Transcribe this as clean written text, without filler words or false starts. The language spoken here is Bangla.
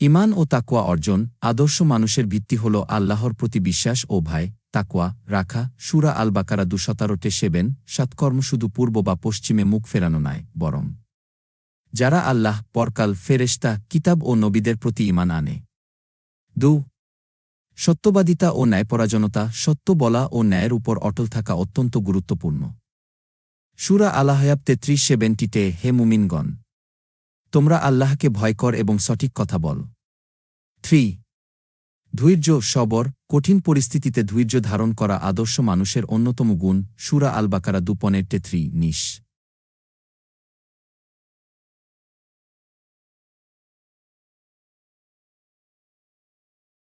ঈমান ও তাকওয়া অর্জন। আদর্শ মানুষের ভিত্তি হল আল্লাহর প্রতি বিশ্বাস ও ভয়, তাকওয়া রাখা। সূরা আল বাকারা ২১৭-৭। সৎকর্ম শুধু পূর্ব বা পশ্চিমে মুখ ফেরানো নয়, বরং যারা আল্লাহ, পরকাল, ফেরেশতা, কিতাব ও নবীদের প্রতি ঈমান আনে। ২ সত্যবাদিতা ও ন্যায়পরায়ণতা। সত্য বলা ও ন্যায়ের উপর অটল থাকা অত্যন্ত গুরুত্বপূর্ণ। সূরা আল-আহজাব ৩৩-৭। হে মুমিনগণ! তোমরা আল্লাহকে ভয় কর এবং সঠিক কথা বল। ৩ ধৈর্য, সবর। কঠিন পরিস্থিতিতে ধৈর্য ধারণ করা আদর্শ মানুষের অন্যতম গুণ। সূরা আল বাকারা ২ ৩ নিশ।